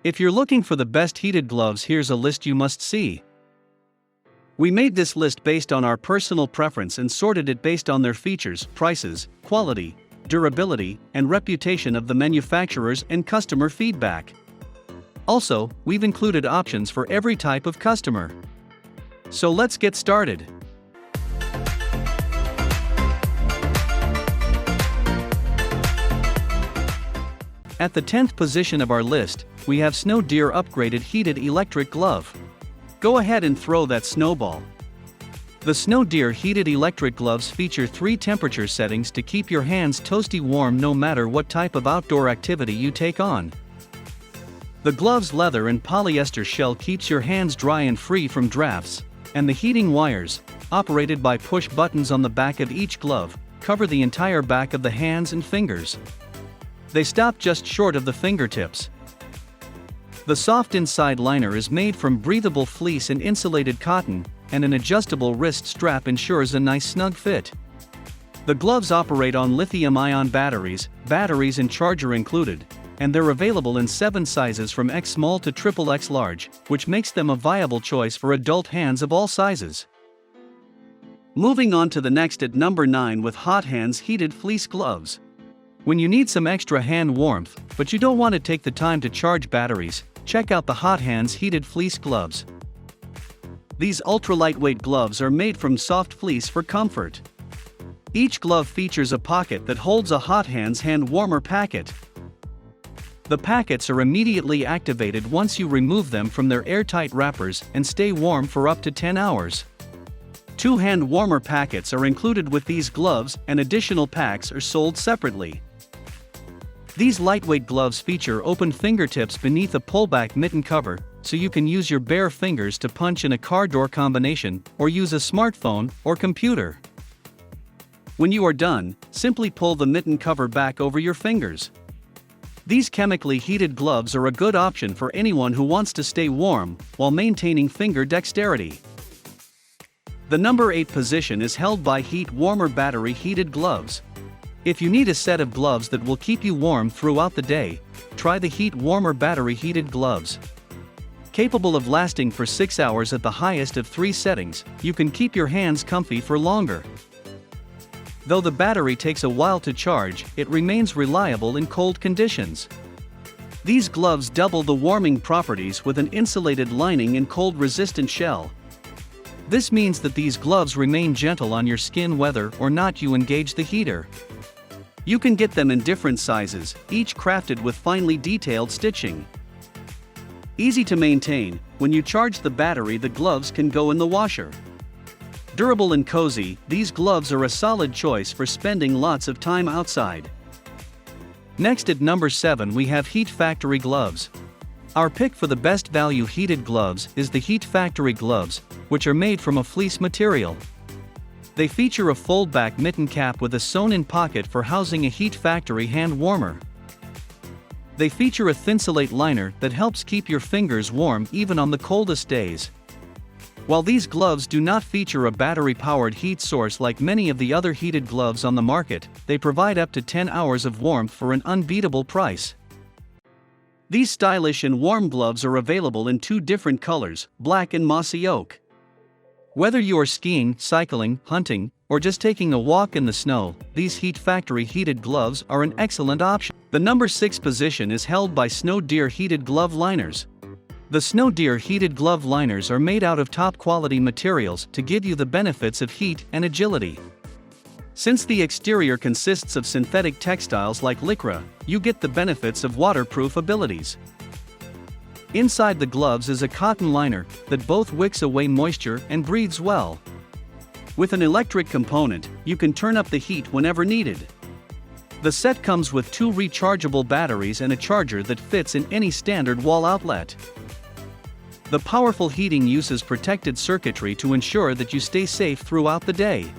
If you're looking for the best heated gloves, here's a list you must see. We made this list based on our personal preference and sorted it based on their features, prices, quality, durability, and reputation of the manufacturers and customer feedback. Also, we've included options for every type of customer. So let's get started. At the 10th position of our list, we have Snow Deer Upgraded Heated Electric Glove. Go ahead and throw that snowball. The Snow Deer Heated Electric Gloves feature 3 temperature settings to keep your hands toasty warm no matter what type of outdoor activity you take on. The glove's leather and polyester shell keeps your hands dry and free from drafts, and the heating wires, operated by push buttons on the back of each glove, cover the entire back of the hands and fingers. They stop just short of the fingertips. The soft inside liner is made from breathable fleece and insulated cotton, and an adjustable wrist strap ensures a nice snug fit. The gloves operate on lithium-ion batteries and charger included, and they're available in 7 sizes from X small to XXX large, which makes them a viable choice for adult hands of all sizes. Moving on to the next at number 9 with HotHands Heated Fleece Gloves. When you need some extra hand warmth, but you don't want to take the time to charge batteries, check out the HotHands Heated Fleece Gloves. These ultra-lightweight gloves are made from soft fleece for comfort. Each glove features a pocket that holds a HotHands hand warmer packet. The packets are immediately activated once you remove them from their airtight wrappers and stay warm for up to 10 hours. 2 hand warmer packets are included with these gloves, and additional packs are sold separately. These lightweight gloves feature open fingertips beneath a pullback mitten cover, so you can use your bare fingers to punch in a car door combination or use a smartphone or computer. When you are done, simply pull the mitten cover back over your fingers. These chemically heated gloves are a good option for anyone who wants to stay warm while maintaining finger dexterity. The number 8 position is held by Heat Warmer Battery Heated Gloves. If you need a set of gloves that will keep you warm throughout the day, try the Heat Warmer Battery Heated Gloves. Capable of lasting for 6 hours at the highest of 3 settings, you can keep your hands comfy for longer. Though the battery takes a while to charge, it remains reliable in cold conditions. These gloves double the warming properties with an insulated lining and cold-resistant shell. This means that these gloves remain gentle on your skin whether or not you engage the heater. You can get them in different sizes, each crafted with finely detailed stitching. Easy to maintain, when you charge the battery the gloves can go in the washer. Durable and cozy, these gloves are a solid choice for spending lots of time outside. Next at number 7 we have Heat Factory Gloves. Our pick for the best value heated gloves is the Heat Factory Gloves, which are made from a fleece material. They feature a fold-back mitten cap with a sewn-in pocket for housing a Heat Factory hand warmer. They feature a Thinsulate liner that helps keep your fingers warm even on the coldest days. While these gloves do not feature a battery-powered heat source like many of the other heated gloves on the market, they provide up to 10 hours of warmth for an unbeatable price. These stylish and warm gloves are available in 2 different colors, black and mossy oak. Whether you are skiing, cycling, hunting, or just taking a walk in the snow, these Heat Factory heated gloves are an excellent option. The number 6 position is held by Snow Deer Heated Glove Liners. The Snow Deer Heated Glove Liners are made out of top-quality materials to give you the benefits of heat and agility. Since the exterior consists of synthetic textiles like lycra, you get the benefits of waterproof abilities. Inside the gloves is a cotton liner that both wicks away moisture and breathes well. With an electric component, you can turn up the heat whenever needed. The set comes with 2 rechargeable batteries and a charger that fits in any standard wall outlet. The powerful heating uses protected circuitry to ensure that you stay safe throughout the day.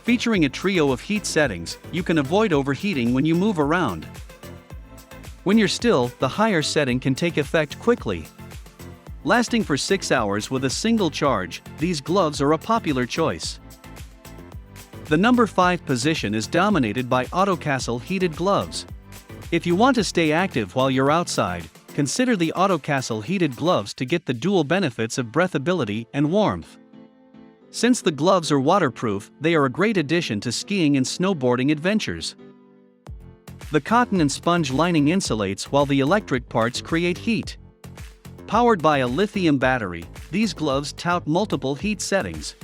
Featuring a trio of heat settings, you can avoid overheating when you move around. When you're still, the higher setting can take effect quickly. Lasting for 6 hours with a single charge, these gloves are a popular choice. The number 5 position is dominated by Autocastle Heated Gloves. If you want to stay active while you're outside, consider the Autocastle Heated gloves to get the dual benefits of breathability and warmth. Since the gloves are waterproof, they are a great addition to skiing and snowboarding adventures. The cotton and sponge lining insulates while the electric parts create heat. Powered by a lithium battery, these gloves tout multiple heat settings.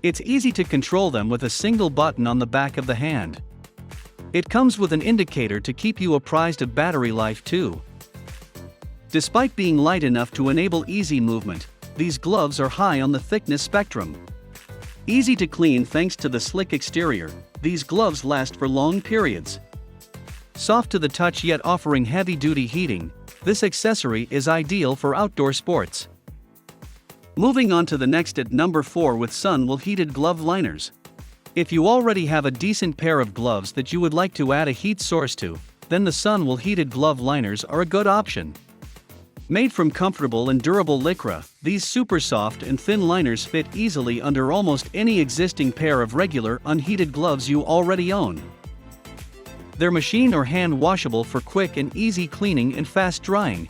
It's easy to control them with a single button on the back of the hand. It comes with an indicator to keep you apprised of battery life too. Despite being light enough to enable easy movement, these gloves are high on the thickness spectrum. Easy to clean thanks to the slick exterior, these gloves last for long periods. Soft to the touch yet offering heavy-duty heating, this accessory is ideal for outdoor sports. Moving on to the next at number 4 with Sunwool Heated Glove Liners. If you already have a decent pair of gloves that you would like to add a heat source to, then the Sunwool Heated Glove Liners are a good option. Made from comfortable and durable lycra, these super soft and thin liners fit easily under almost any existing pair of regular unheated gloves you already own. They're machine or hand washable for quick and easy cleaning and fast drying.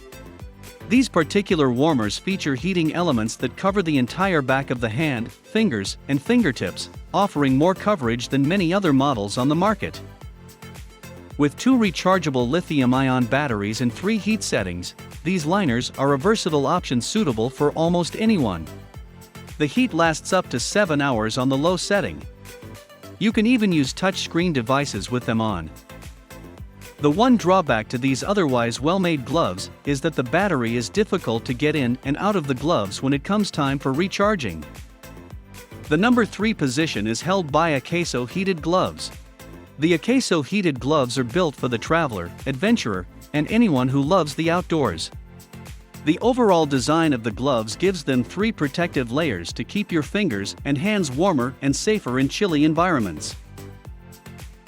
These particular warmers feature heating elements that cover the entire back of the hand, fingers, and fingertips, offering more coverage than many other models on the market. With 2 rechargeable lithium-ion batteries and 3 heat settings, these liners are a versatile option suitable for almost anyone. The heat lasts up to 7 hours on the low setting. You can even use touch-screen devices with them on. The one drawback to these otherwise well-made gloves is that the battery is difficult to get in and out of the gloves when it comes time for recharging. The number 3 position is held by AKASO Heated Gloves. The AKASO Heated gloves are built for the traveler, adventurer, and anyone who loves the outdoors. The overall design of the gloves gives them 3 protective layers to keep your fingers and hands warmer and safer in chilly environments.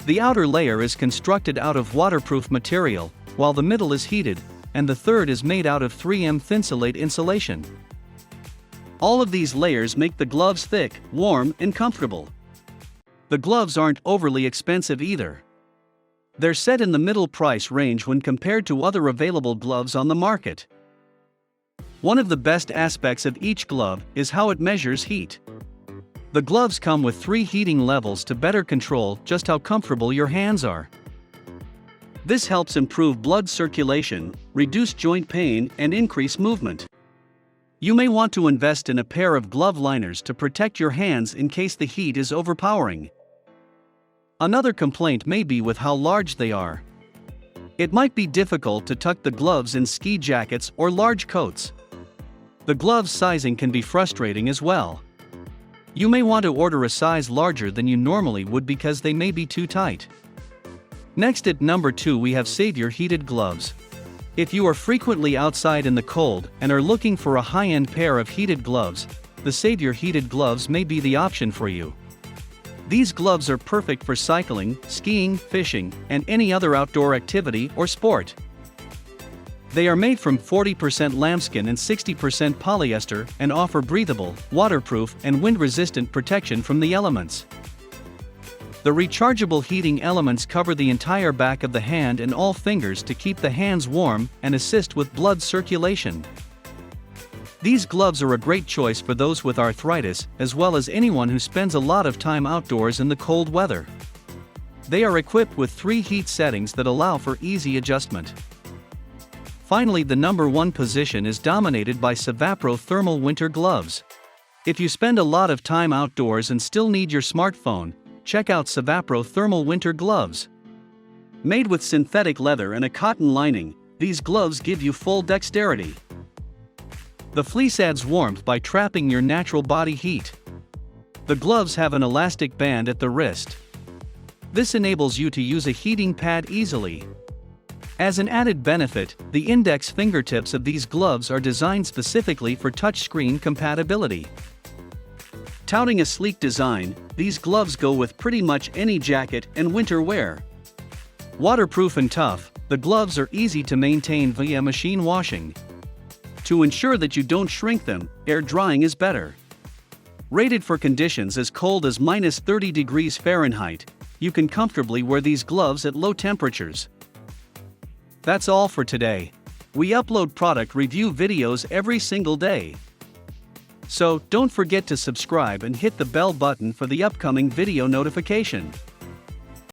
The outer layer is constructed out of waterproof material, while the middle is heated, and the third is made out of 3M Thinsulate insulation. All of these layers make the gloves thick, warm, and comfortable. The gloves aren't overly expensive either. They're set in the middle price range when compared to other available gloves on the market. One of the best aspects of each glove is how it measures heat. The gloves come with 3 heating levels to better control just how comfortable your hands are. This helps improve blood circulation, reduce joint pain, and increase movement. You may want to invest in a pair of glove liners to protect your hands in case the heat is overpowering. Another complaint may be with how large they are. It might be difficult to tuck the gloves in ski jackets or large coats. The gloves sizing can be frustrating as well. You may want to order a size larger than you normally would because they may be too tight. Next at number 2 we have Cevapro Heated Gloves. If you are frequently outside in the cold and are looking for a high-end pair of heated gloves, the Cevapro Heated Gloves may be the option for you. These gloves are perfect for cycling, skiing, fishing, and any other outdoor activity or sport. They are made from 40% lambskin and 60% polyester and offer breathable, waterproof, and wind-resistant protection from the elements. The rechargeable heating elements cover the entire back of the hand and all fingers to keep the hands warm and assist with blood circulation. These gloves are a great choice for those with arthritis, as well as anyone who spends a lot of time outdoors in the cold weather. They are equipped with 3 heat settings that allow for easy adjustment. Finally, the number 1 position is dominated by Cevapro Thermal Winter Gloves. If you spend a lot of time outdoors and still need your smartphone, check out Cevapro Thermal Winter Gloves. Made with synthetic leather and a cotton lining, these gloves give you full dexterity. The fleece adds warmth by trapping your natural body heat. The gloves have an elastic band at the wrist. This enables you to use a heating pad easily. As an added benefit, the index fingertips of these gloves are designed specifically for touchscreen compatibility. Touting a sleek design, these gloves go with pretty much any jacket and winter wear. Waterproof and tough, the gloves are easy to maintain via machine washing. To ensure that you don't shrink them, air drying is better. Rated for conditions as cold as -30 degrees Fahrenheit, you can comfortably wear these gloves at low temperatures. That's all for today. We upload product review videos every single day. So, don't forget to subscribe and hit the bell button for the upcoming video notification.